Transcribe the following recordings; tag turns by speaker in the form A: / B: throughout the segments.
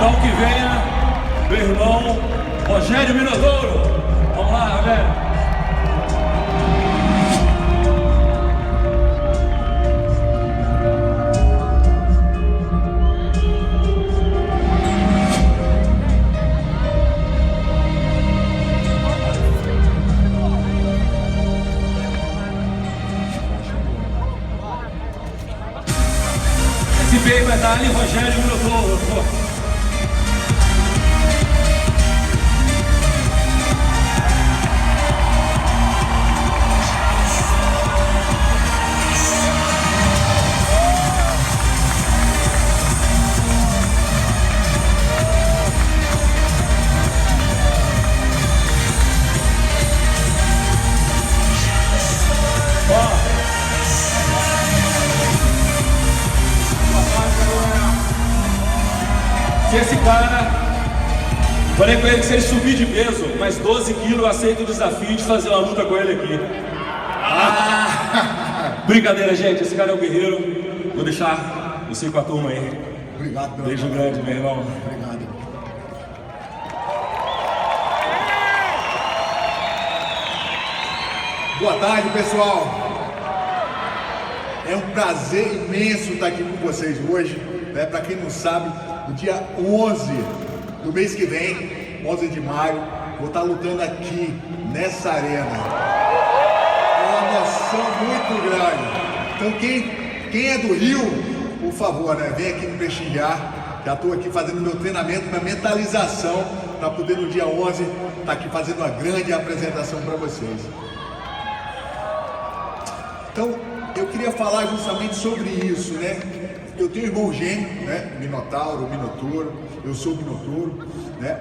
A: Então que venha meu irmão Rogério Minotouro. Vamos lá, Rogério. Esse bem vai dar ali, Rogério Minotouro. Se esse cara, falei com ele que se ele subir de peso, mais 12 quilos, eu aceito o desafio de fazer uma luta com ele aqui. Brincadeira, gente, esse cara é um guerreiro. Vou deixar você com a turma aí.
B: Obrigado, meu
A: Beijo grande, meu irmão.
B: Obrigado. Boa tarde, pessoal. É um prazer imenso estar aqui com vocês hoje. Né? Para quem não sabe, no dia 11 do mês que vem, 11 de maio, vou estar lutando aqui nessa arena. É uma emoção muito grande. Então quem é do Rio, por favor, né? Vem aqui me prestigiar. Já estou aqui fazendo meu treinamento, minha mentalização, para poder no dia 11 estar aqui fazendo uma grande apresentação para vocês. Então, eu queria falar justamente sobre isso, né? Eu tenho um irmão gêmeo, né? Minotauro, Minotouro, eu sou Minotouro, né?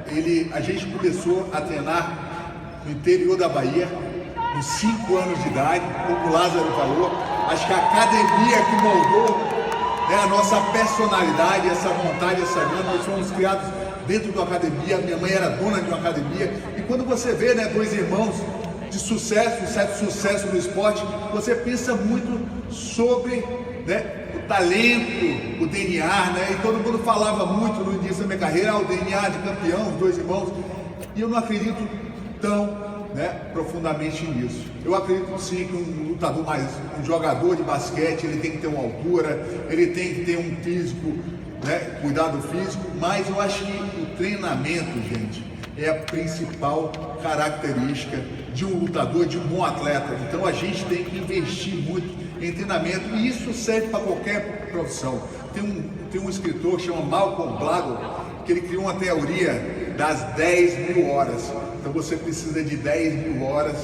B: A gente começou a treinar no interior da Bahia, com 5 anos de idade, como o Lázaro falou. Acho que a academia que moldou, né, a nossa personalidade, essa vontade, essa gana. Nós fomos criados dentro da academia, minha mãe era dona de uma academia. E quando você vê, né, dois irmãos de sucesso, um certo sucesso no esporte, você pensa muito sobre, né, o talento, o DNA, né? E todo mundo falava muito no início da minha carreira, o DNA de campeão, os dois irmãos. E eu não acredito tão, né, profundamente nisso. Eu acredito sim que um lutador um jogador de basquete, ele tem que ter uma altura, ele tem que ter um físico, né, cuidado físico, mas eu acho que o treinamento, gente, é a principal característica de um lutador, de um bom atleta. Então a gente tem que investir muito em treinamento, e isso serve para qualquer profissão. Tem um escritor que chama Malcolm Gladwell, que ele criou uma teoria das 10.000 horas. Então você precisa de 10.000 horas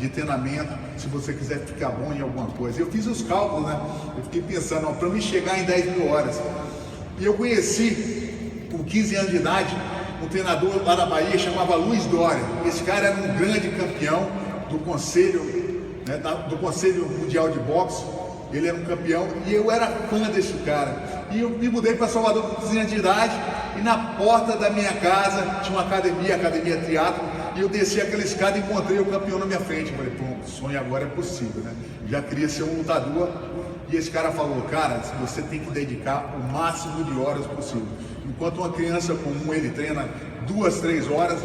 B: de treinamento se você quiser ficar bom em alguma coisa. Eu fiz os cálculos, né? Eu fiquei pensando, para me chegar em 10.000 horas. E eu conheci, com 15 anos de idade, um treinador lá na Bahia chamava Luiz Dória. Esse cara era um grande campeão do Conselho, né, do Conselho Mundial de Boxe. Ele era um campeão e eu era fã desse cara. E eu me mudei para Salvador com 15 anos de idade, e na porta da minha casa tinha uma academia, Academia Triatlo, e eu desci aquela escada e encontrei o campeão na minha frente. Eu falei, pô, o sonho agora é possível, né? Já queria ser um lutador. E esse cara falou, cara, você tem que dedicar o máximo de horas possível. Enquanto uma criança comum, ele treina 2, 3 horas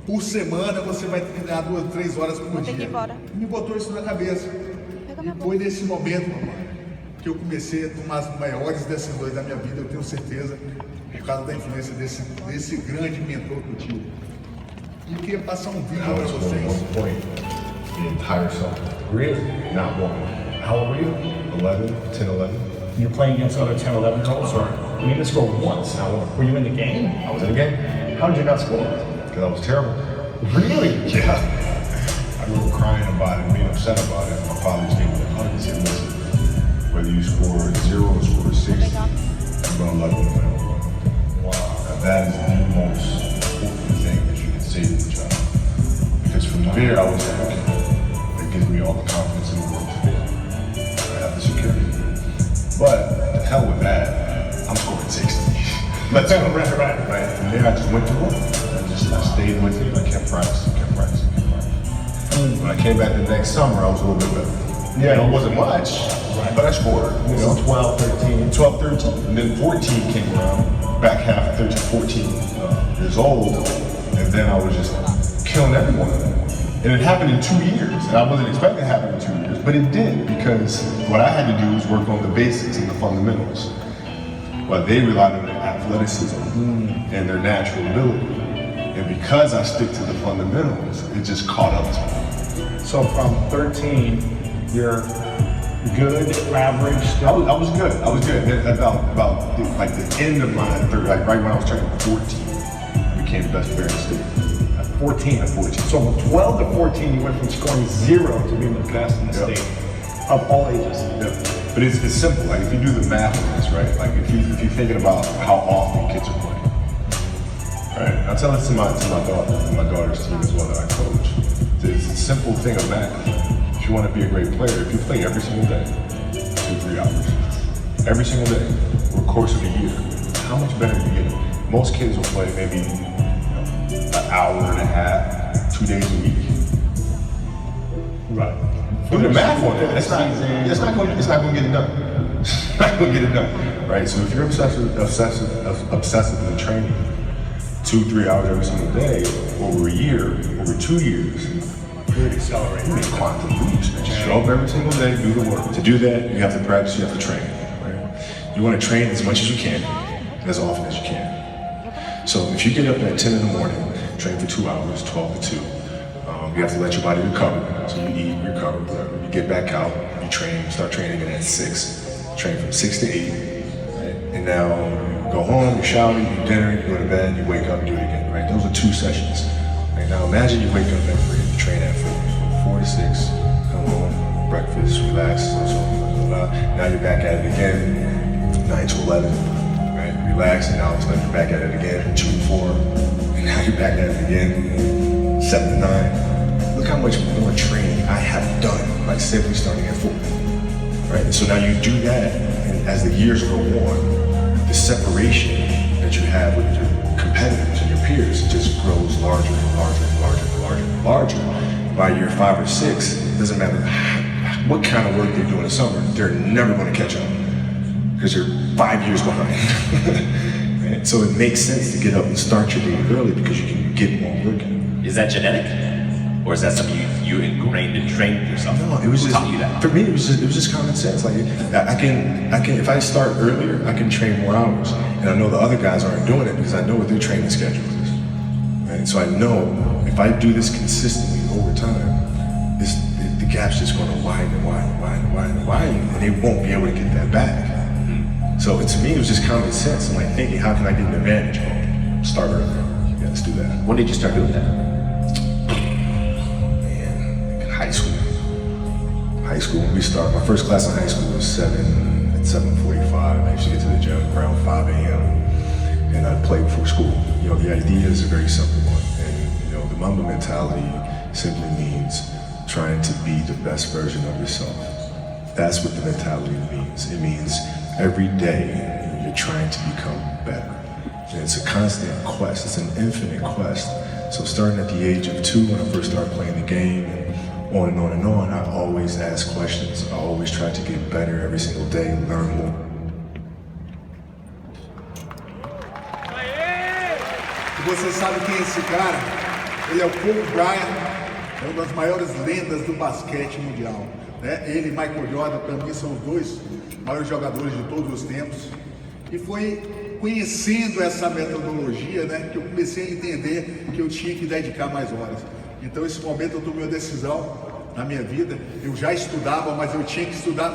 B: por semana, você vai treinar 2, 3 horas por dia. Me botou isso na cabeça. E foi nesse momento, mamãe, que eu comecei a tomar as maiores decisões da minha vida, eu tenho certeza, por causa da influência desse grande mentor que eu tive. E eu queria passar um vídeo para vocês.
C: The entire song.
D: Really?
C: Not one.
D: How old were you?
C: 11, 10, 11.
D: You're playing against other 10, 11-year-olds, or you didn't score once.
C: Not one.
D: Were you in the game?
C: I was in the game
D: How did you not score?
C: because I was terrible.
D: Really?
C: Yeah. I remember crying about it, being upset about it. My father just gave me a hug and said, listen, whether you score 0 or score 6, I'm going to love you no matter what.
D: Wow.
C: Now, that is the most important thing that you can say to a child. Because from there, I was like, okay, that gives me all the confidence in the world to do. I have the security. But to hell with that, I'm scoring 60. Let's go. Right. From there, I just went to work. I stayed with it. I kept practicing. When I came back the next summer, I was a little bit better. Yeah, it wasn't much, but I scored.
D: 12, 13.
C: 12, 13. And then 14 came around, back half years old, and then I was just killing everyone. And it happened in 2 years, and I wasn't expecting it to happen in 2 years, but it did, because what I had to do was work on the basics and the fundamentals. While they relied on their athleticism and their natural ability. And because I stick to the fundamentals, it just caught up to me.
D: So from 13, you're good, average, still?
C: I was good. Then about like the end of my third, like right when I was turning 14, I became the best player in the state.
D: At 14.
C: At 14.
D: So from 12 to 14, you went from scoring 0 to being the best in the
C: Yep.
D: state of all ages.
C: Yeah. But it's simple. Like if you do the math on this, right? Like if you're thinking about how often kids are playing, right? I tell this to my daughter's team as well that I coach. It's a simple thing of math. If you want to be a great player, if you play every single day, 2-3 hours, every single day, over the course of a year, how much better do you get? Most kids will play maybe an hour and a half, 2 days a week.
D: Right.
C: Do the math on that. It's not going to get it done. It's not going to get it done, right? So if you're obsessive in training 2-3 hours every single day over a year, over 2 years,
D: You're accelerating.
C: you make quantum leaps, man. Show up every single day, do the work. To do that, you have to practice, you have to train, right? You want to train as much as you can, as often as you can. So if you get up at 10 in the morning, train for 2 hours, 12 to 2, you have to let your body recover. So you eat, recover, whatever. You get back out, you train, start training again at 6. Train from 6 to 8, right? And now you go home, you shower, you eat dinner, you go to bed, you wake up, and do it again, right? Those are 2 sessions. Right? Now imagine you wake up at 3, you train at 4 to 6, come home, breakfast, relax, so now you're back at it again, 9 to 11, right? Relax, and now it's like you're back at it again, 2 to 4, and now you're back at it again, 7 to 9. Look how much more training I have done by simply starting at 4, right? So now you do that, and as the years go on, the separation that you have with your competitors and your peers just grows larger and larger and larger and larger and larger. By year 5 or 6, it doesn't matter what kind of work they do in the summer, they're never going to catch up because you're 5 years behind. Right? So it makes sense to get up and start your day early because you can get more work in.
E: Is that genetic? Or is that something you ingrained and trained yourself?
C: No, it was
E: Who
C: just,
E: taught you that?
C: for me, it was just common sense. Like I can, if I start earlier, I can train more hours. And I know the other guys aren't doing it because I know what their training schedule is. Right? So I know if I do this consistently over time, the gap's just going to widen and widen and widen and widen and widen, and they won't be able to get that back. So to me, it was just common sense. I'm like thinking, how can I get an advantage? Oh, start earlier. Yeah, let's do that.
E: When did you start doing that?
C: High school, when we started, my first class in high school was 7:45. I used to get to the gym around 5 a.m. and I'd play before school. You know, the idea is a very simple one. And, you know, the Mamba mentality simply means trying to be the best version of yourself. That's what the mentality means. It means every day you're trying to become better. And it's a constant quest, it's an infinite quest. So starting at the age of 2 when I first started playing the game, on and on and on, I always ask questions. I always try to get better every single day, learn more.
B: Você sabe quem é esse cara? Ele é o Kobe Bryant, é uma das maiores lendas do basquete mundial. Né? Ele e Michael Jordan, para mim, são os 2 maiores jogadores de todos os tempos. E foi conhecendo essa metodologia, né, que eu comecei a entender que eu tinha que dedicar mais horas. Então, esse momento eu tomei uma decisão na minha vida. Eu já estudava, mas eu tinha que estudar.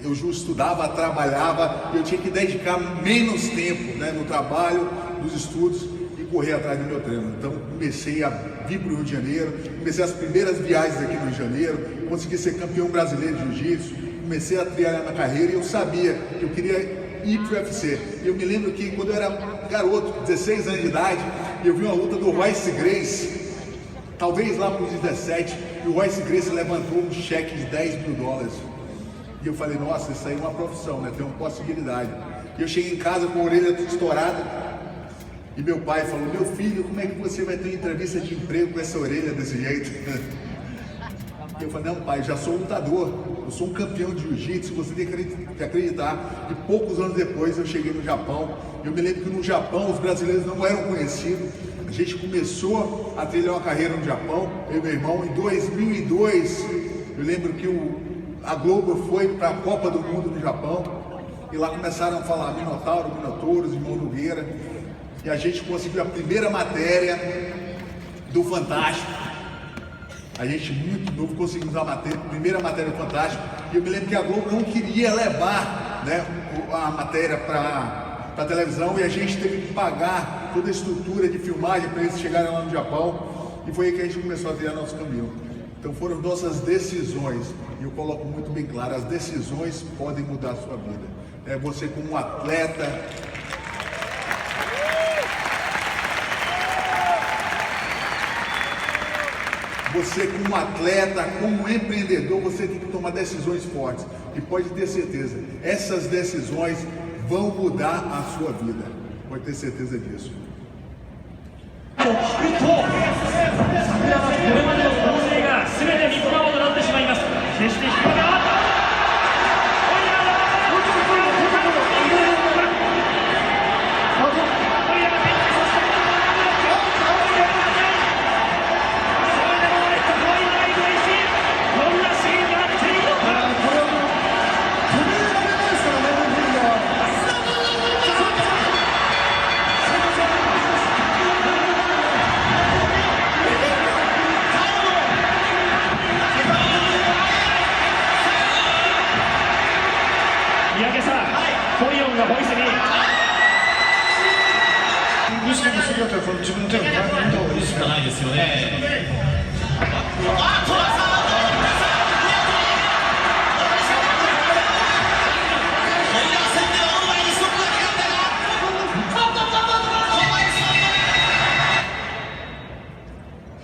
B: Eu já estudava, trabalhava, eu tinha que dedicar menos tempo, né, no trabalho, nos estudos e correr atrás do meu treino. Então, comecei a vir para o Rio de Janeiro, comecei as primeiras viagens aqui no Rio de Janeiro, consegui ser campeão brasileiro de jiu-jitsu, comecei a trilhar na carreira e eu sabia que eu queria ir para o UFC. Eu me lembro que quando eu era garoto, 16 anos de idade, eu vi uma luta do Royce Gracie. Talvez lá para os 17, e o Royce Gracie levantou um cheque de $10 mil. E eu falei, nossa, isso aí é uma profissão, né? Tem uma possibilidade. E eu cheguei em casa com a orelha toda estourada, e meu pai falou, meu filho, como é que você vai ter uma entrevista de emprego com essa orelha desse jeito? E eu falei, não pai, eu já sou lutador, eu sou um campeão de jiu-jitsu, você tem que acreditar. E poucos anos depois eu cheguei no Japão. Eu me lembro que no Japão os brasileiros não eram conhecidos. A gente começou a trilhar uma carreira no Japão, eu e meu irmão, em 2002. Eu lembro que a Globo foi para a Copa do Mundo no Japão e lá começaram a falar Minotauro, Minotouros, Irmão Nogueira. E a gente conseguiu a primeira matéria do Fantástico. A gente, muito novo, conseguimos a primeira matéria do Fantástico. E eu me lembro que a Globo não queria levar, né, a matéria para a televisão e a gente teve que pagar toda a estrutura de filmagem para eles chegarem lá no Japão. E foi aí que a gente começou a criar nosso caminho. Então foram nossas decisões. E eu coloco muito bem claro, as decisões podem mudar a sua vida. Você como um atleta... Você como atleta, como empreendedor, você tem que tomar decisões fortes. E pode ter certeza, essas decisões vão mudar a sua vida. Pode ter certeza disso.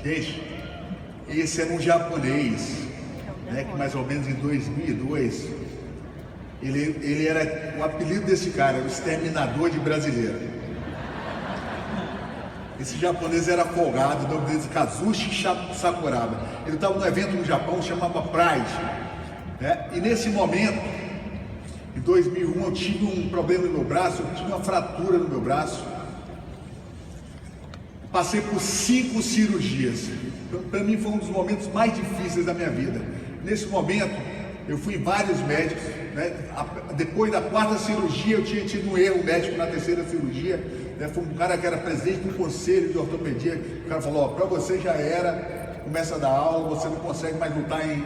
B: Gente, esse era um japonês, né, que mais ou menos em 2002, ele era, o apelido desse cara era o exterminador de brasileiro. Esse japonês era folgado, o nome dele é Kazushi Sakuraba. Ele estava num evento no Japão, chamava Pride, né? E nesse momento, em 2001, eu tive um problema no meu braço, eu tive uma fratura no meu braço. Passei por 5 cirurgias. Para mim foi um dos momentos mais difíceis da minha vida. Nesse momento, eu fui em vários médicos, né? Depois da 4ª cirurgia, eu tinha tido um erro médico na 3ª cirurgia, né? Foi um cara que era presidente do conselho de ortopedia. O cara falou, ó, para você já era, começa a dar aula, você não consegue mais lutar em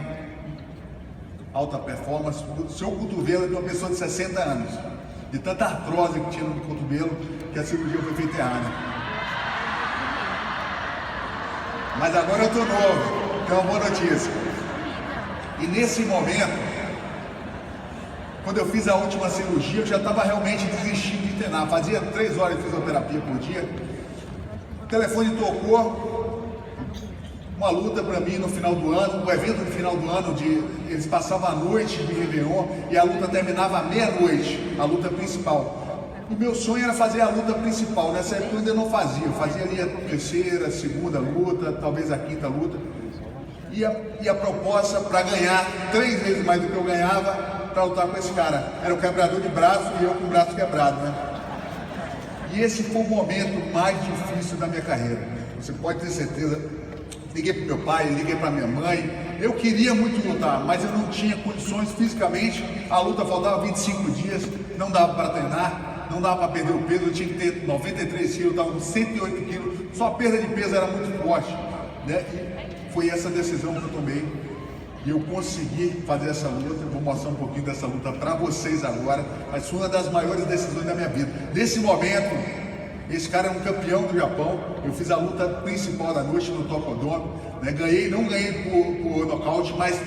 B: alta performance. O seu cotovelo é de uma pessoa de 60 anos, de tanta artrose que tinha no cotovelo, que a cirurgia foi feita errada. Mas agora eu estou novo, então é uma boa notícia. E nesse momento, quando eu fiz a última cirurgia, eu já estava realmente desistindo de treinar. Fazia 3 horas de fisioterapia por dia. O telefone tocou, uma luta para mim no final do ano, um evento no final do ano, eles passavam a noite de Réveillon e a luta terminava à meia-noite, a luta principal. O meu sonho era fazer a luta principal. Nessa época eu ainda não fazia. Eu fazia ali a 3ª, 2ª luta, talvez a 5ª luta. E a proposta para ganhar 3 vezes mais do que eu ganhava para lutar com esse cara. Era o quebrador de braço e eu com o braço quebrado, né? E esse foi o momento mais difícil da minha carreira. Você pode ter certeza. Liguei para meu pai, liguei para minha mãe. Eu queria muito lutar, mas eu não tinha condições fisicamente. A luta faltava 25 dias, não dava para treinar. Não dava para perder o peso, eu tinha que ter 93 quilos, estava com 108 quilos, só a perda de peso era muito forte, né? E foi essa decisão que eu tomei e eu consegui fazer essa luta. Eu vou mostrar um pouquinho dessa luta para vocês agora, mas foi uma das maiores decisões da minha vida. Nesse momento, esse cara é um campeão do Japão, eu fiz a luta principal da noite no Tokyo-Dome, né? Não ganhei por nocaute, mas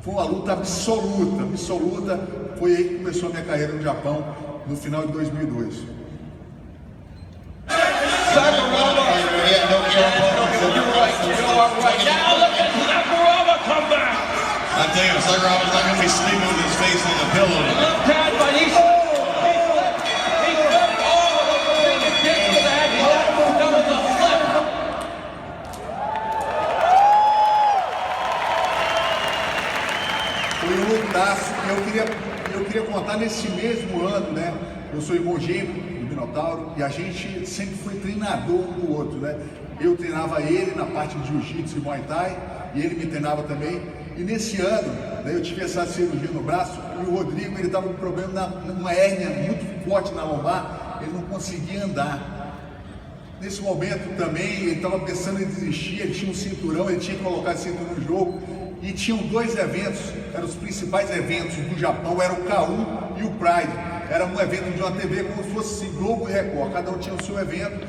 B: foi uma luta absoluta. Foi aí que começou a minha carreira no Japão, no final de 2002.
F: I'm telling you, Sakuraba is not going to be sleeping with his face on the pillow.
B: lá nesse mesmo ano, né? Eu sou irmão gêmeo do Minotauro e a gente sempre foi treinador um do outro, né? Eu treinava ele na parte de jiu-jitsu e muay thai e ele me treinava também. E nesse ano, né, eu tive essa cirurgia no braço e o Rodrigo, ele estava com um problema, numa hérnia muito forte na lombar, ele não conseguia andar. Nesse momento também, ele estava pensando em desistir, ele tinha um cinturão, ele tinha que colocar esse cinturão no jogo. E tinham dois eventos, eram os principais eventos do Japão, era o K1 e o Pride. Era um evento de uma TV como se fosse Globo e Record, cada um tinha o seu evento.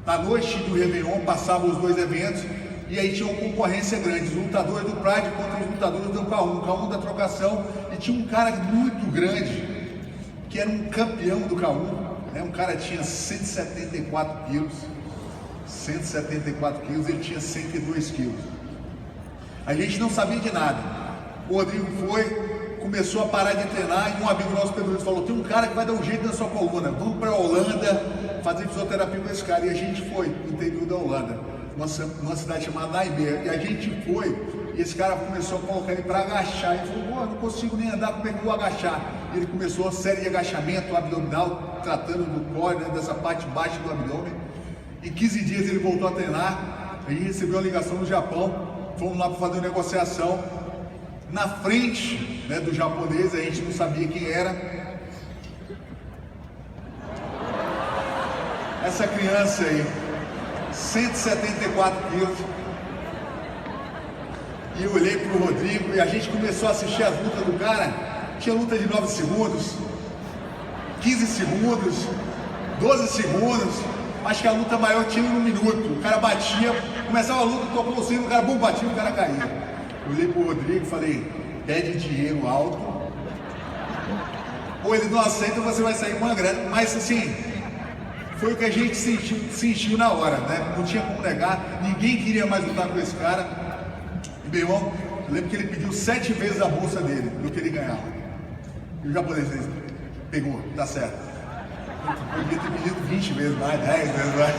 B: Na noite do Réveillon passavam os dois eventos e aí tinha uma concorrência grande, os lutadores do Pride contra os lutadores do K1, o K1 da trocação, e tinha um cara muito grande, que era um campeão do K1. Um cara tinha 174 quilos, 174 quilos, ele tinha 102 quilos. A gente não sabia de nada. O Rodrigo foi, começou a parar de treinar e um amigo nosso, Pedro, falou: tem um cara que vai dar um jeito na sua coluna, vamos para a Holanda fazer fisioterapia com esse cara. E a gente foi no interior da Holanda, numa cidade chamada Nijmegen. E a gente foi, e esse cara começou a colocar ele para agachar. Ele falou: pô, não consigo nem andar, como é que eu vou agachar? Ele começou a série de agachamento abdominal, tratando do core, né, dessa parte baixa do abdômen. Em 15 dias ele voltou a treinar, aí recebeu a ligação do Japão, fomos lá para fazer uma negociação. Na frente, né, do japonês, a gente não sabia quem era. Essa criança aí, 174 quilos. E eu olhei pro Rodrigo e a gente começou a assistir as lutas do cara. Tinha luta de 9 segundos, 15 segundos, 12 segundos. Acho que a luta maior tinha 1 minuto. O cara batia, começava a luta, tocou o sino, o cara bum, batia, o cara caía. Eu olhei pro Rodrigo e falei: pede dinheiro alto, ou ele não aceita, você vai sair com uma grana. Mas assim, foi o que a gente sentiu na hora, né? Não tinha como negar, ninguém queria mais lutar com esse cara. E, meu irmão, eu lembro que ele pediu 7 vezes a bolsa dele, do que ele ganhava. E o japonês pegou, tá certo. Eu devia ter pedido 20 vezes mais, 10 vezes mais.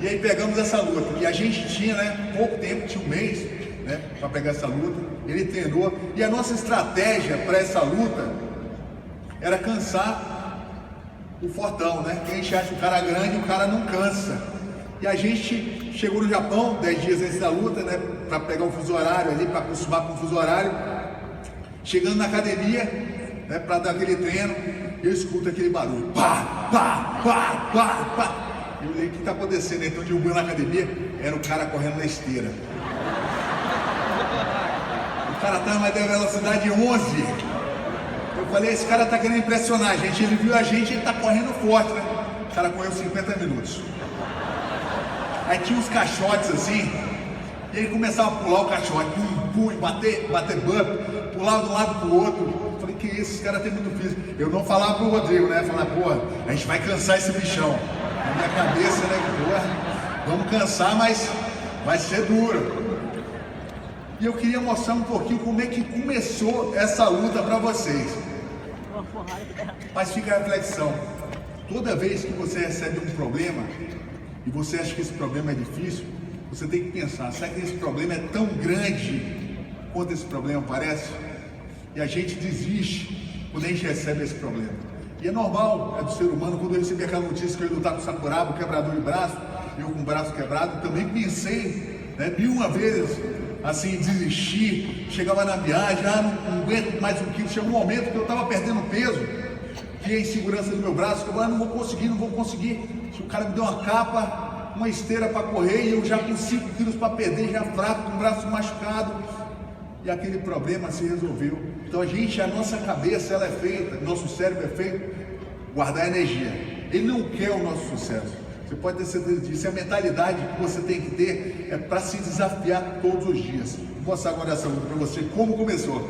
B: E aí pegamos essa luta. E a gente tinha, né, pouco tempo, tinha um mês, né, para pegar essa luta. Ele treinou. E a nossa estratégia para essa luta era cansar o fortão, né? Que a gente acha o cara grande, o cara não cansa. E a gente chegou no Japão 10 dias antes da luta, né, para pegar o fuso horário ali, para acostumar com o fuso horário. Chegando na academia, né, para dar aquele treino, eu escuto aquele barulho, pá, pá, pá, pá, pá. Eu olhei: o que está acontecendo? Então, derrubando na academia, era o cara correndo na esteira. O cara estava na velocidade 11. Eu falei: esse cara está querendo impressionar a gente. Ele viu a gente, ele está correndo forte, né? O cara correu 50 minutos. Aí tinha uns caixotes assim, e ele começava a pular o caixote, pum, pum, bater bump, pular de um lado pro outro. Eu falei: que isso, esse cara tem muito físico. Eu não falava pro Rodrigo, né? Falar: pô, a gente vai cansar esse bichão. Na minha cabeça, né? Pô, vamos cansar, mas vai ser duro. E eu queria mostrar um pouquinho como é que começou essa luta para vocês. Mas fica a reflexão: toda vez que você recebe um problema e você acha que esse problema é difícil, você tem que pensar: será que esse problema é tão grande quanto esse problema parece? E a gente desiste quando a gente recebe esse problema. E é normal, é do ser humano. Quando eu recebi aquela notícia que eu ia lutar com o Sakuraba, o quebrador de braço, eu com o braço quebrado, também pensei, né, 1000 vezes, assim, desistir. Chegava na viagem, não aguento mais um quilo. Chegou um momento que eu estava perdendo peso, que a insegurança do meu braço, que eu falei: não vou conseguir. Se o cara me deu uma capa, uma esteira para correr, e eu já com 5 quilos para perder, já fraco, com o braço machucado, e aquele problema se resolveu. Então a nossa cabeça, ela é feita, nosso cérebro é feito guardar energia. Ele não quer o nosso sucesso. Você pode ter certeza disso. E a mentalidade que você tem que ter é para se desafiar todos os dias. Vou mostrar agora essa luta para você, como começou.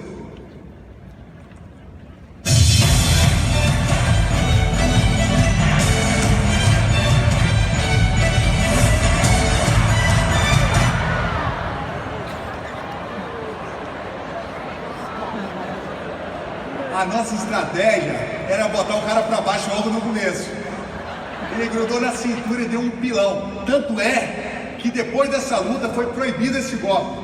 B: A nossa estratégia era botar o cara para baixo logo no começo. Ele grudou na cintura e deu um pilão. Tanto é que depois dessa luta foi proibido esse golpe.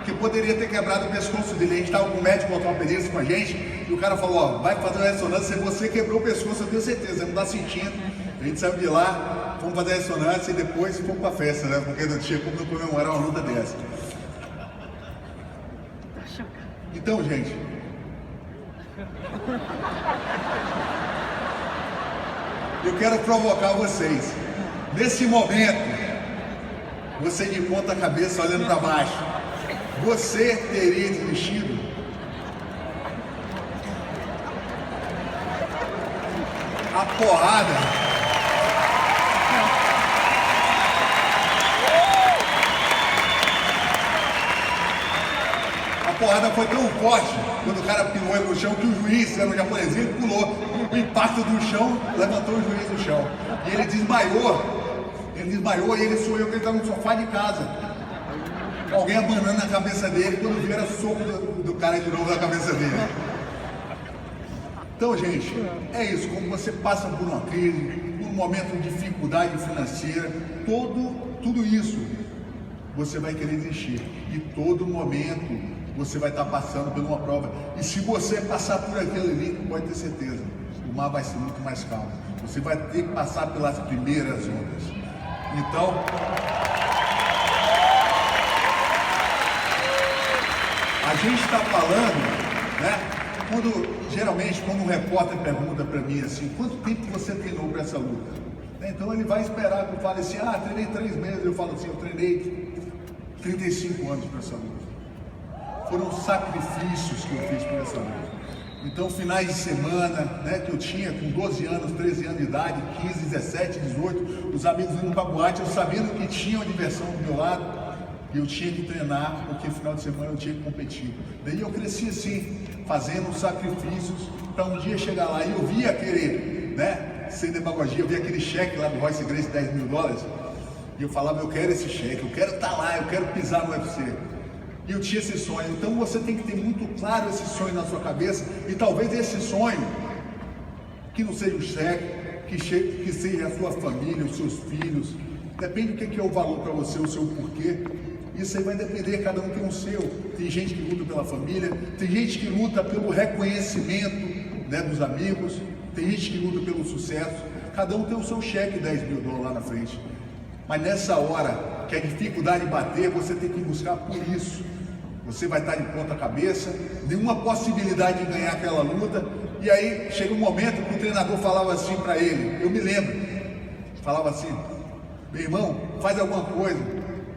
B: que poderia ter quebrado o pescoço dele. A gente estava com um médico ortopedista com a gente, e o cara falou, ó, vai fazer uma ressonância, você quebrou o pescoço, eu tenho certeza, não tá sentindo. A gente saiu de lá, fomos fazer a ressonância e depois fomos pra festa, né? Porque não tinha como não comemorar uma luta dessa. Então, gente, eu quero provocar vocês. Nesse momento, você de ponta cabeça olhando para baixo, você teria desistido? A porrada. A porrada foi tão forte quando o cara pinou ele no chão que o juiz, era um japonesinho, pulou. O impacto do chão levantou o juiz do chão. E ele desmaiou. Ele desmaiou e ele sonhou que ele estava no sofá de casa. Alguém abanando na cabeça dele, quando viu era soco do cara de novo na cabeça dele. Então, gente, é isso. Quando você passa por uma crise, por um momento de dificuldade financeira, tudo isso, você vai querer desistir. E todo momento você vai estar passando por uma prova. E se você passar por aquilo ali, pode ter certeza, o mar vai ser muito mais calmo. Você vai ter que passar pelas primeiras ondas. Então, a gente está falando, né? Geralmente, quando um repórter pergunta para mim assim, quanto tempo você treinou para essa luta? Então ele vai esperar que eu fale assim, treinei 3 meses. Eu falo assim, eu treinei 35 anos para essa luta. Foram sacrifícios que eu fiz por essa luta. Então, finais de semana, né, que eu tinha com 12 anos, 13 anos de idade, 15, 17, 18, os amigos indo para boate, eu sabendo que tinha uma diversão do meu lado, e eu tinha que treinar, porque final de semana eu tinha que competir. Daí eu cresci assim, fazendo sacrifícios para um dia chegar lá. E eu via aquele, né, sem demagogia, eu via aquele cheque lá do Royce Gracie, $10 mil, e eu falava, eu quero esse cheque, eu quero estar lá, eu quero pisar no UFC. E eu tinha esse sonho. Então você tem que ter muito claro esse sonho na sua cabeça. E talvez esse sonho, que não seja o cheque, que seja a sua família, os seus filhos. Depende do que é o valor para você, o seu porquê. Isso aí vai depender, cada um tem o seu. Tem gente que luta pela família, tem gente que luta pelo reconhecimento, né, dos amigos, tem gente que luta pelo sucesso. Cada um tem o seu cheque, $10 mil lá na frente. Mas nessa hora que a dificuldade bater, você tem que buscar por isso. Você vai estar de ponta cabeça, nenhuma possibilidade de ganhar aquela luta. E aí chega um momento que o treinador falava assim para ele, eu me lembro, falava assim, meu irmão, faz alguma coisa,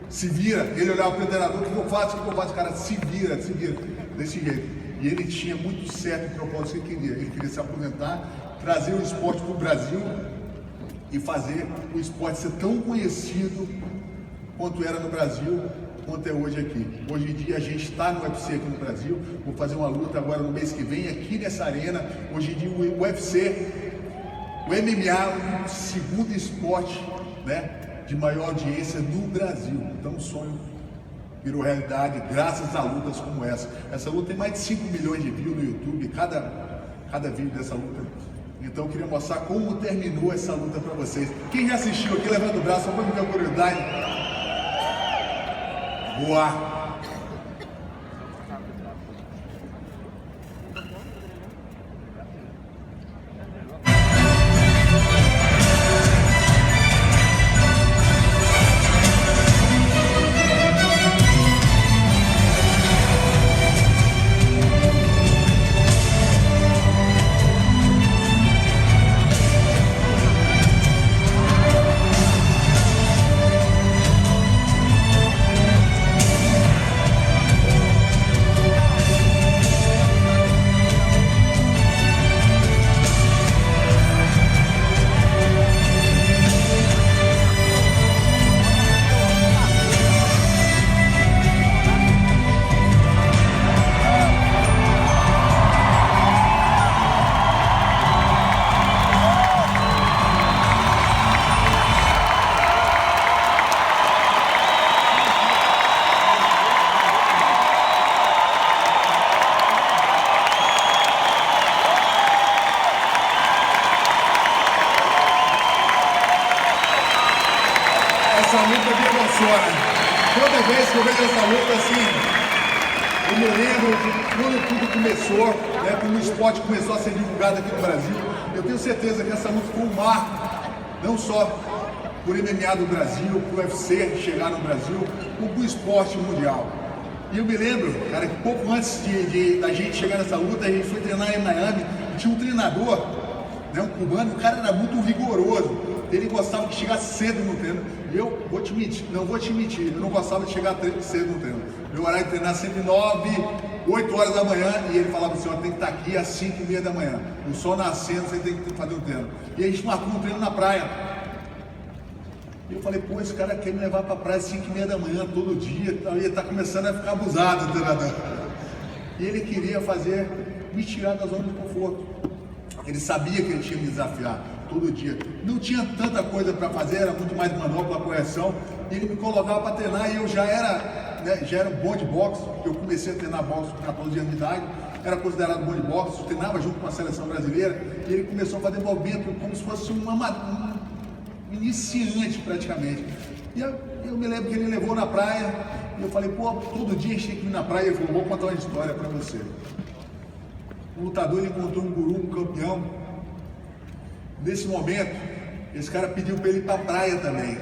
B: se vira. Ele olhava para o treinador, o que eu faço? O cara, se vira, desse jeito. E ele tinha muito certo o propósito que ele queria se aposentar, trazer o esporte para o Brasil e fazer o esporte ser tão conhecido quanto era no Brasil, quanto é hoje aqui. Hoje em dia a gente está no UFC aqui no Brasil, vou fazer uma luta agora no mês que vem aqui nessa arena. Hoje em dia o UFC, o MMA é o segundo esporte, né, de maior audiência no Brasil. Então o sonho virou realidade graças a lutas como essa. Essa luta tem mais de 5 milhões de views no YouTube, cada vídeo dessa luta. Então eu queria mostrar como terminou essa luta para vocês. Quem já assistiu aqui, levanta o braço, só para me dar curiosidade. Boa! Essa luta me emociona. Toda vez que eu vejo essa luta assim, Eu me lembro de quando tudo começou, né, quando o esporte começou a ser divulgado aqui no Brasil. Eu tenho certeza que essa luta foi um marco, não só por MMA do Brasil, por UFC chegar no Brasil, como para o esporte mundial. E eu me lembro, cara, que pouco antes da gente chegar nessa luta, a gente foi treinar em Miami, e tinha um treinador, né, um cubano, o cara era muito rigoroso, ele gostava de chegar cedo no treino. E eu não vou te mentir, eu não gostava de chegar cedo no treino. Meu horário de treinar sempre 9, 8 horas da manhã, e ele falava assim, ó, tem que estar aqui às 5h30 da manhã. O sol nascendo, você tem que fazer um treino. E a gente marcou um treino na praia. E eu falei, pô, esse cara quer me levar pra praia às 5h30 da manhã, todo dia, ele tá começando a ficar abusado, o treinador. E ele queria me tirar da zona de conforto. Ele sabia que ele tinha que me desafiar todo dia. Não tinha tanta coisa para fazer, era muito mais manobra, correção. E ele me colocava para treinar e eu já era bom de boxe, porque eu comecei a treinar boxe com 14 anos de idade, era considerado bom de boxe, treinava junto com a seleção brasileira, e ele começou a fazer movimento como se fosse um iniciante praticamente. E eu me lembro que ele levou na praia, e eu falei, pô, todo dia a gente tem que ir na praia. Ele falou, vou contar uma história para você. O lutador, ele encontrou um guru, um campeão. Nesse momento, esse cara pediu para ele ir para a praia também.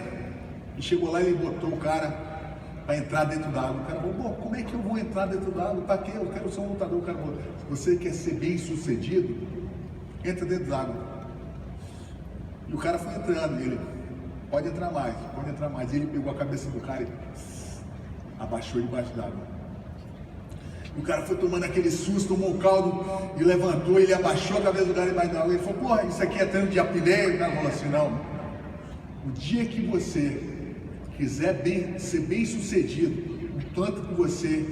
B: E chegou lá e ele botou o cara para entrar dentro d'água. O cara falou, pô, como é que eu vou entrar dentro d'água? Para quê? Eu quero ser um lutador. O cara falou, se você quer ser bem sucedido, entra dentro d'água. E o cara foi entrando, e ele, pode entrar mais. E ele pegou a cabeça do cara e abaixou debaixo d'água. O cara foi tomando aquele susto, tomou um caldo e levantou, ele abaixou a cabeça do cara debaixo d'água. Ele falou, porra, isso aqui é treino de apneia? O cara falou assim, não. O dia que você quiser ser bem sucedido, o tanto que você...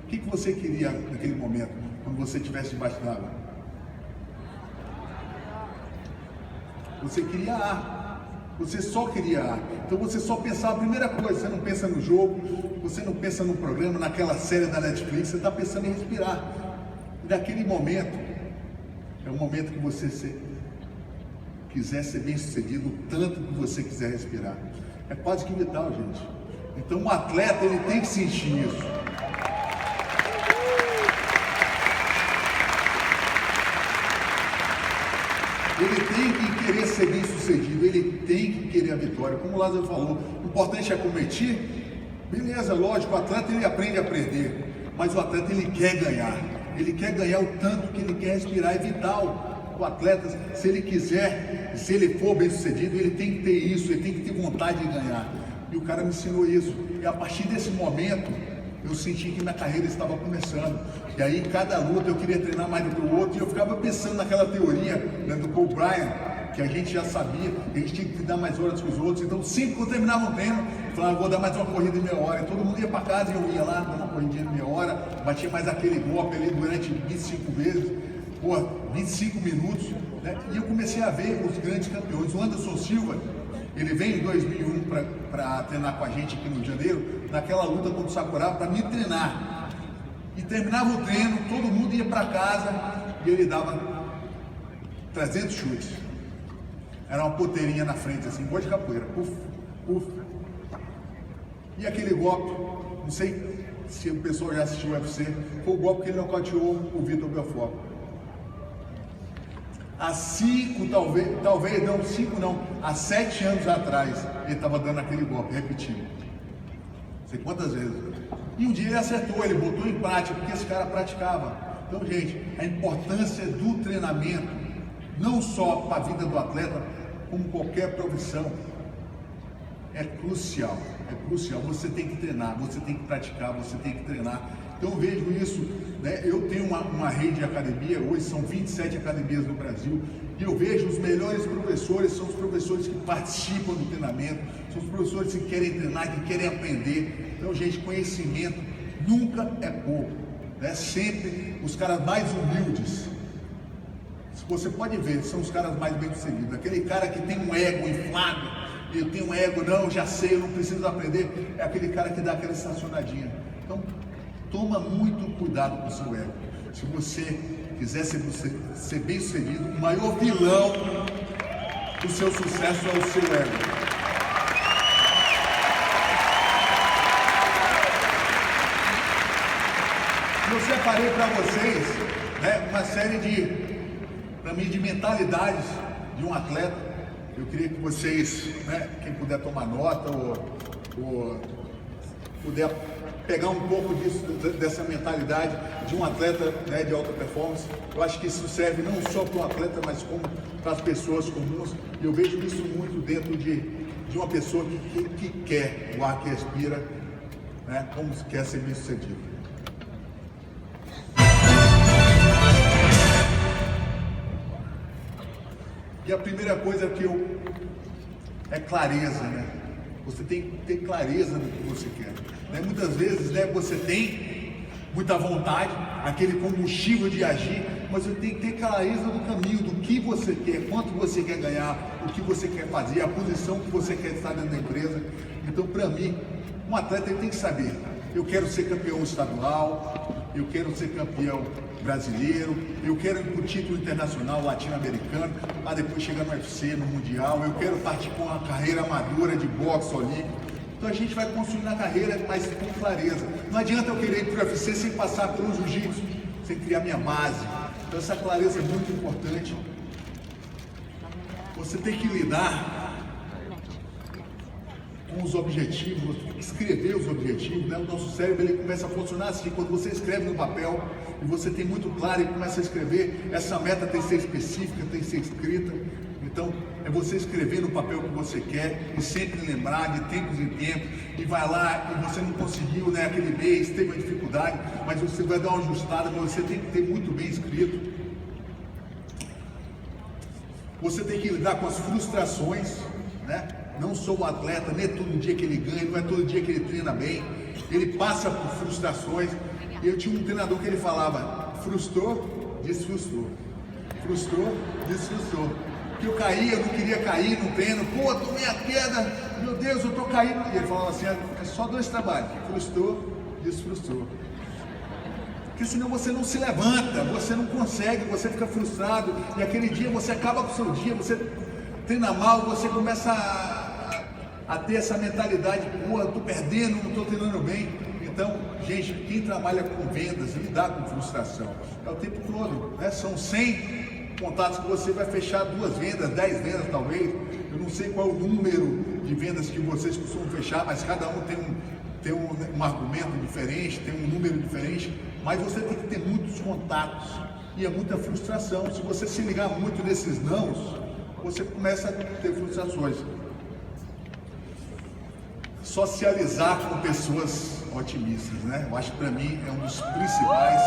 B: O que você queria naquele momento, quando você estivesse debaixo d'água? Você queria ar. Você só queria ar. Então você só pensava a primeira coisa, você não pensa no jogo, você não pensa no programa, naquela série da Netflix, você está pensando em respirar. E naquele momento, é o momento que você quiser ser bem sucedido, o tanto que você quiser respirar. É quase que vital, gente. Então um atleta, ele tem que sentir isso. Ele tem que querer ser bem sucedido, ele tem que querer a vitória. Como o Lázaro falou, o importante é competir. Beleza, lógico, o atleta ele aprende a perder, mas o atleta ele quer ganhar. Ele quer ganhar o tanto que ele quer respirar, é vital. O atleta, se ele quiser, se ele for bem sucedido, ele tem que ter isso, ele tem que ter vontade de ganhar. E o cara me ensinou isso. E a partir desse momento, eu senti que minha carreira estava começando. E aí, cada luta eu queria treinar mais do que o outro. E eu ficava pensando naquela teoria, né, do Kobe Bryant, que a gente já sabia, que a gente tinha que dar mais horas que os outros. Então, sempre que eu terminava um treino, eu falava, vou dar mais uma corrida de meia hora. E todo mundo ia para casa e eu ia lá, dar uma corridinha de meia hora, batia mais aquele golpe ali durante 25 vezes, 25 minutos. Né? E eu comecei a ver os grandes campeões. O Anderson Silva, ele veio em 2001 para treinar com a gente aqui no Rio de Janeiro, naquela luta contra o Sakuraba, para me treinar. E terminava o treino, todo mundo ia para casa e ele dava 300 chutes. Era uma poteirinha na frente, assim, igual de capoeira. Puf, puf. E aquele golpe, não sei se o pessoal já assistiu o UFC, foi o golpe que ele nocauteou o Vitor Belfort. Há 7 anos atrás, ele estava dando aquele golpe, repetindo. Não sei quantas vezes. E um dia ele acertou, ele botou em prática, porque esse cara praticava. Então, gente, a importância do treinamento, não só para a vida do atleta, como qualquer profissão, é crucial. É crucial. Você tem que treinar, você tem que praticar, você tem que treinar. Então eu vejo isso, né? Eu tenho uma rede de academia, hoje são 27 academias no Brasil, e eu vejo os melhores professores, são os professores que participam do treinamento, são os professores que querem treinar, que querem aprender. Então, gente, conhecimento nunca é pouco, né? Sempre os caras mais humildes, você pode ver, são os caras mais bem-sucedidos. Aquele cara que tem um ego inflado, eu tenho um ego, não, já sei, eu não preciso aprender, é aquele cara que dá aquela estacionadinha. Então, toma muito cuidado com o seu ego. Se você quiser ser bem-sucedido, o maior vilão do seu sucesso é o seu ego. eu separei para vocês, né, uma série de mentalidades de um atleta. Eu queria que vocês, né, quem puder tomar nota ou puder pegar um pouco dessa mentalidade de um atleta, né, de alta performance. Eu acho que isso serve não só para o atleta, mas como para as pessoas comuns. E eu vejo isso muito dentro de uma pessoa que quer o ar que respira, né, como quer ser bem sucedido. E a primeira coisa é clareza, né? Você tem que ter clareza no que você quer. Né? Muitas vezes, né, você tem muita vontade, aquele combustível de agir, mas você tem que ter clareza do caminho, do que você quer, quanto você quer ganhar, o que você quer fazer, a posição que você quer estar dentro da empresa. Então, para mim, um atleta ele tem que saber: eu quero ser campeão estadual, eu quero ser campeão brasileiro, eu quero ir para o título internacional latino-americano, para depois chegar no UFC, no Mundial, eu quero partir com uma carreira madura de boxe olímpico. Então a gente vai construindo a carreira, mas com clareza. Não adianta eu querer ir para o UFC sem passar pelo jiu-jitsu, sem criar minha base. Então essa clareza é muito importante. Você tem que lidar com os objetivos, escrever os objetivos, né? O nosso cérebro ele começa a funcionar assim: quando você escreve no papel e você tem muito claro e começa a escrever, essa meta tem que ser específica, tem que ser escrita. Então é você escrever no papel o que você quer e sempre lembrar de tempos em tempos, e vai lá e você não conseguiu, né, aquele mês, teve uma dificuldade, mas você vai dar uma ajustada, mas você tem que ter muito bem escrito. Você tem que lidar com as frustrações, né? Não sou um atleta, nem é todo dia que ele ganha, não é todo dia que ele treina bem, ele passa por frustrações. E eu tinha um treinador que ele falava: frustrou, desfrustrou, frustrou, desfrustrou. Que eu caía, eu não queria cair no treino, pô, tomei a queda, meu Deus, eu tô caindo. E ele falava assim: é só 2 trabalhos, frustrou, desfrustrou. Porque senão você não se levanta, você não consegue, você fica frustrado, e aquele dia você acaba com o seu dia, você treina mal, você começa a ter essa mentalidade: pô, eu tô perdendo, não tô treinando bem. Então, gente, quem trabalha com vendas, lidar com frustração, é o tempo todo, né? São 100 contatos que você vai fechar 2 vendas, 10 vendas talvez. Eu não sei qual é o número de vendas que vocês costumam fechar, mas cada um tem um argumento diferente, tem um número diferente, mas você tem que ter muitos contatos, e é muita frustração. Se você se ligar muito nesses nãos, você começa a ter frustrações. Socializar com pessoas otimistas, né? Eu acho que para mim é um dos principais.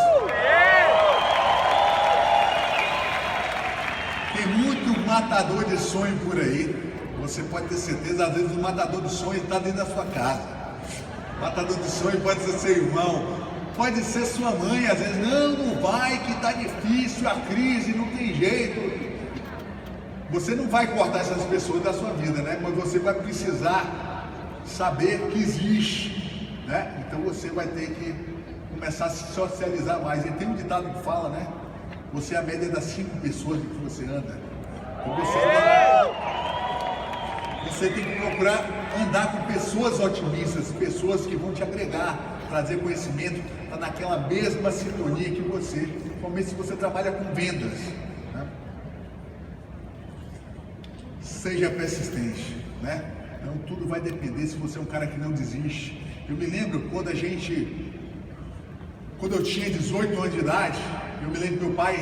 B: Tem muito matador de sonho por aí. Você pode ter certeza, às vezes o matador de sonho está dentro da sua casa. O matador de sonho pode ser seu irmão, pode ser sua mãe. Às vezes: não vai, que está difícil, a crise, não tem jeito. Você não vai cortar essas pessoas da sua vida, né? Mas você vai precisar saber que existe, né? Então você vai ter que começar a se socializar mais. E tem um ditado que fala, né? Você é a média das 5 pessoas que você anda. Então você tem que procurar andar com pessoas otimistas, pessoas que vão te agregar, trazer conhecimento, tá naquela mesma sintonia que você, principalmente se você trabalha com vendas, né? Seja persistente, né? Então tudo vai depender se você é um cara que não desiste. Eu me lembro quando eu tinha 18 anos de idade, eu me lembro que meu pai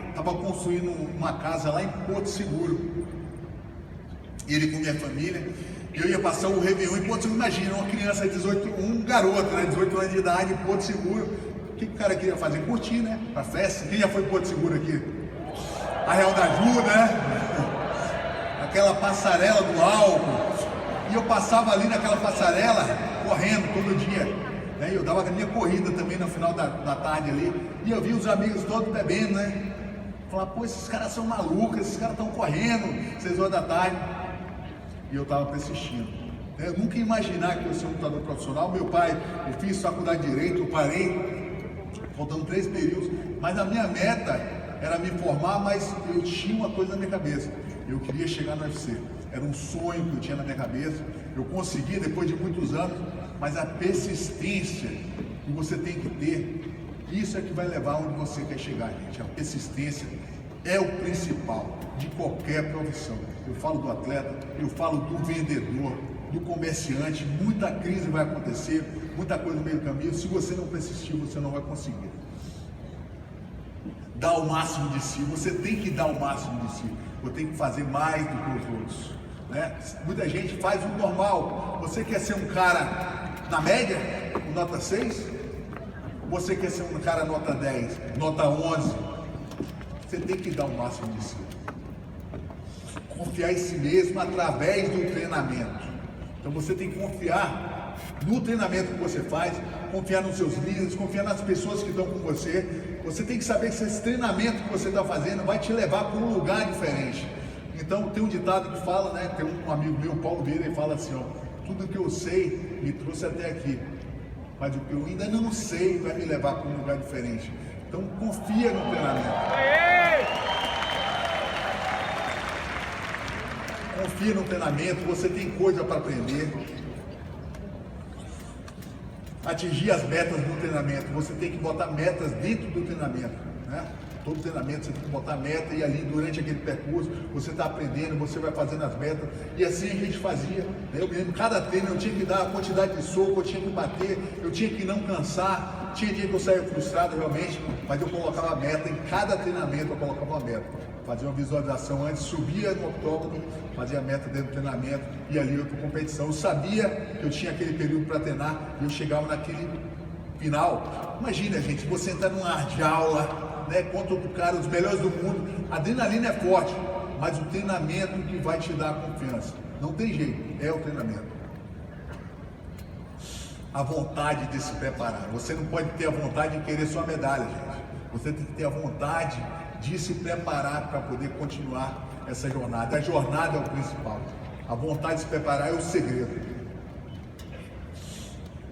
B: estava construindo uma casa lá em Porto Seguro. E ele com minha família, eu ia passar o Réveillon em Porto Seguro. Imagina, uma criança de um garoto, né, 18 anos de idade, em Porto Seguro. O que o cara queria fazer? Curtir, né? Pra festa. Quem já foi em Porto Seguro aqui? Arraial da Ajuda, né? Aquela passarela do álcool. E eu passava ali naquela passarela, correndo todo dia, né? Eu dava a minha corrida também no final da tarde ali. E eu via os amigos todos bebendo, né? Falava: pô, esses caras são malucos, esses caras estão correndo 6 horas da tarde. E eu estava persistindo. Eu nunca ia imaginar que eu ia ser um lutador profissional. Meu pai, eu fiz faculdade de Direito, eu parei, faltando 3 períodos. Mas a minha meta era me formar, mas eu tinha uma coisa na minha cabeça: eu queria chegar no UFC. Era um sonho que eu tinha na minha cabeça. Eu consegui depois de muitos anos, mas a persistência que você tem que ter Isso é que vai levar onde você quer chegar, gente. A persistência é o principal de qualquer profissão. Eu falo do atleta, eu falo do vendedor, do comerciante. Muita crise vai acontecer, muita coisa no meio do caminho. Se você não persistir, você não vai conseguir. Dá o máximo de si, você tem que dar o máximo de si. Você tem que fazer mais do que os outros, né? Muita gente faz o normal. Você quer ser um cara na média, com nota 6? Você quer ser um cara nota 10, nota 11? Você tem que dar o máximo de si. Confiar em si mesmo através do treinamento. Então você tem que confiar no treinamento que você faz, confiar nos seus líderes, confiar nas pessoas que estão com você. Você tem que saber que esse treinamento que você está fazendo vai te levar para um lugar diferente. Então tem um ditado que fala, né? Tem um amigo meu, Paulo Vieira, ele fala assim, ó: tudo que eu sei me trouxe até aqui, mas o que eu ainda não sei vai me levar para um lugar diferente. Então confia no treinamento. Confia no treinamento, você tem coisa para aprender. Atingir as metas no treinamento, você tem que botar metas dentro do treinamento, né? Todo treinamento você tem que botar meta e ali durante aquele percurso você está aprendendo, você vai fazendo as metas. E assim a gente fazia, né? Eu me lembro, cada treino eu tinha que dar a quantidade de soco, eu tinha que bater, eu tinha que não cansar. Tinha dia que eu saía frustrado realmente, mas eu colocava a meta, em cada treinamento eu colocava uma meta. Fazia uma visualização antes, subia no octógono, fazia a meta dentro do treinamento e ali eu para competição. Eu sabia que eu tinha aquele período para treinar e eu chegava naquele final. Imagina, gente, você entrar numa arte de aula, né, contra outro cara, os melhores do mundo, a adrenalina é forte, mas o treinamento que vai te dar a confiança. Não tem jeito, é o treinamento. A vontade de se preparar. Você não pode ter a vontade de querer sua medalha, gente. Você tem que ter a vontade de se preparar para poder continuar essa jornada. A jornada é o principal. A vontade de se preparar é o segredo.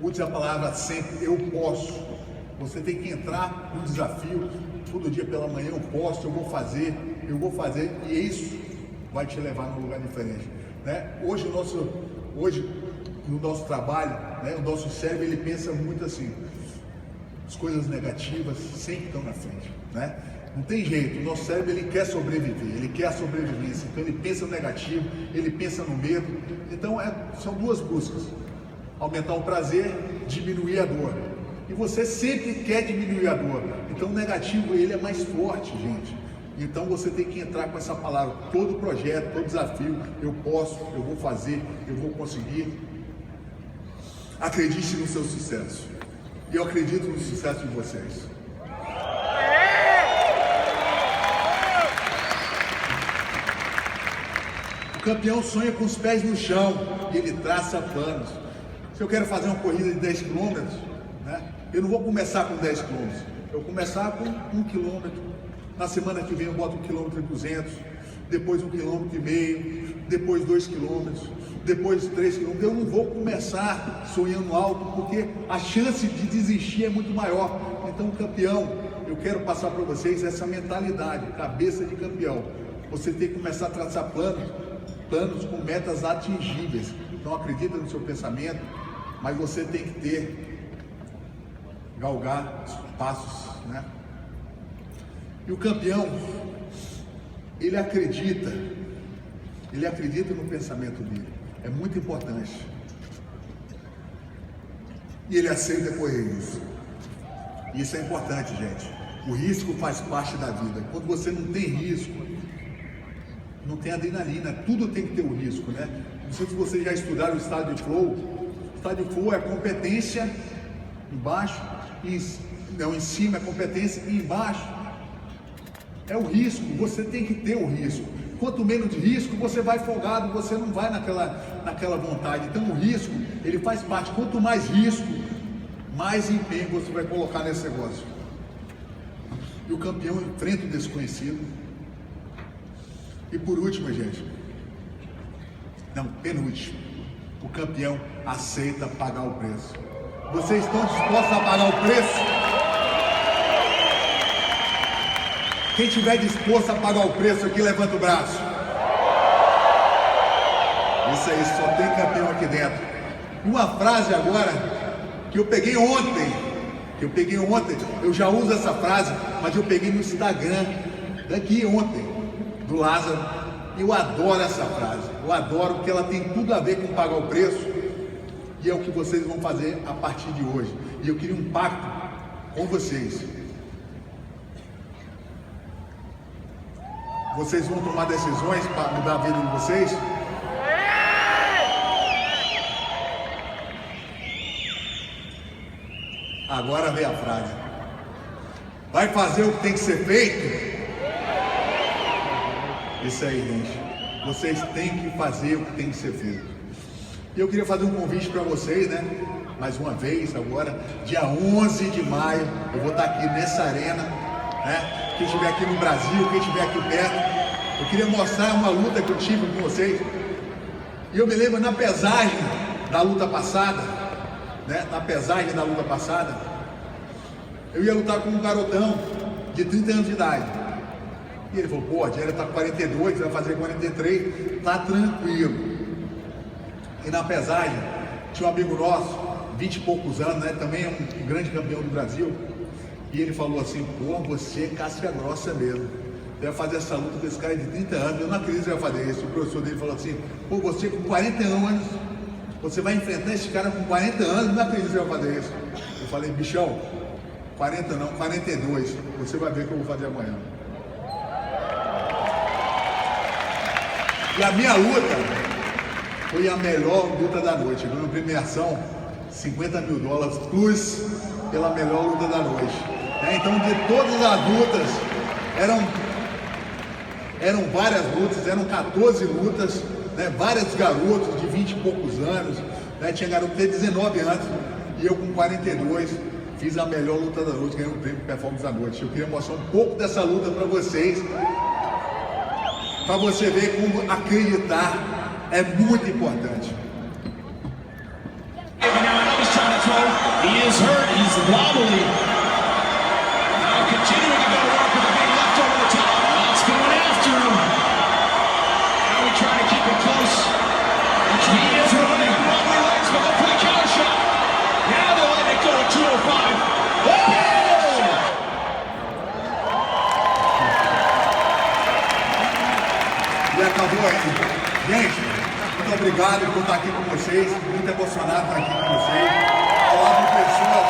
B: Use a palavra sempre, eu posso. Você tem que entrar no desafio, todo dia pela manhã, eu posso, eu vou fazer, e isso vai te levar num lugar diferente, né? Hoje no nosso trabalho, né, o nosso cérebro ele pensa muito assim, as coisas negativas sempre estão na frente, né? Não tem jeito, o nosso cérebro ele quer sobreviver, ele quer a sobrevivência, então ele pensa no negativo, ele pensa no medo. Então são duas buscas: aumentar o prazer, diminuir a dor. E você sempre quer diminuir a dor. Então o negativo ele é mais forte, gente. Então você tem que entrar com essa palavra. Todo projeto, todo desafio, eu posso, eu vou fazer, eu vou conseguir. Acredite no seu sucesso. E eu acredito no sucesso de vocês. O campeão sonha com os pés no chão e ele traça planos. Se eu quero fazer uma corrida de 10 km, né, eu não vou começar com 10 km. Eu vou começar com 1 km. Na semana que vem eu boto 1,2 km, depois 1,5 km, depois 2 km, depois 3 km. Eu não vou começar sonhando alto, porque a chance de desistir é muito maior. Então, campeão, eu quero passar para vocês essa mentalidade, cabeça de campeão. Você tem que começar a traçar planos com metas atingíveis. Então, acredita no seu pensamento, mas você tem que galgar passos, né? E o campeão, ele acredita no pensamento dele. É muito importante. E ele aceita correr risco. Isso é importante, gente. O risco faz parte da vida. Quando você não tem risco, não tem adrenalina. Tudo tem que ter o risco, né? Não sei se vocês já estudaram o estado de flow. O estado de flow é competência embaixo, em cima é competência e embaixo é o risco. Você tem que ter o risco. Quanto menos de risco, você vai folgado, você não vai naquela vontade. Então o risco, ele faz parte. Quanto mais risco, mais empenho você vai colocar nesse negócio. E o campeão enfrenta o desconhecido. E por último, gente, penúltimo, o campeão aceita pagar o preço. Vocês estão dispostos a pagar o preço? Quem estiver disposto a pagar o preço aqui, levanta o braço. Isso aí, só tem campeão aqui dentro. Uma frase agora que eu peguei ontem que eu peguei ontem, eu já uso essa frase, mas eu peguei no Instagram, daqui ontem, do Lázaro. Eu adoro essa frase, eu adoro porque ela tem tudo a ver com pagar o preço, e é o que vocês vão fazer a partir de hoje. E eu queria um pacto com vocês. Vocês vão tomar decisões para mudar a vida de vocês? Agora vem a frase. Vai fazer o que tem que ser feito? Isso aí, gente. Vocês têm que fazer o que tem que ser feito. E eu queria fazer um convite para vocês, né? Mais uma vez, agora, dia 11 de maio, eu vou estar aqui nessa arena, né? Quem estiver aqui no Brasil, quem estiver aqui perto, eu queria mostrar uma luta que eu tive com vocês. E eu me lembro na pesagem da luta passada, né? Na pesagem da luta passada, eu ia lutar com um garotão de 30 anos de idade. E ele falou, pô, a Diana tá com 42, vai fazer 43, tá tranquilo. E na pesagem, tinha um amigo nosso, 20 e poucos anos, né? Também é um grande campeão do Brasil. E ele falou assim, pô, você é casca grossa mesmo. Você vai fazer essa luta com esse cara de 30 anos, eu não acredito que você vai fazer isso. O professor dele falou assim, pô, você com 40 anos, você vai enfrentar esse cara com 40 anos, não acredito que você vai fazer isso. Eu falei, bichão, 40 não, 42, você vai ver o que eu vou fazer amanhã. E a minha luta foi a melhor luta da noite. Eu ganhei uma premiação, $50 mil plus pela melhor luta da noite. Então, de todas as lutas, eram várias lutas, eram 14 lutas, né? Vários garotos de 20 e poucos anos, né? Tinha garoto de 19 anos, e eu com 42 fiz a melhor luta da noite, ganhei um prêmio Performance da Noite. Eu queria mostrar um pouco dessa luta para vocês, para você ver como acreditar é muito importante.
G: He is hurt, he's wobbly. Now continuing to go to work with a big left over the top. Knox going after him. Now we try to keep it close. He is running wobbly legs, but look for the counter shot. Now they'll let it go at 205.
B: E acabou aí. Gente, muito obrigado por estar aqui com vocês. Muito emocionado estar aqui com vocês. Ao lado de pessoas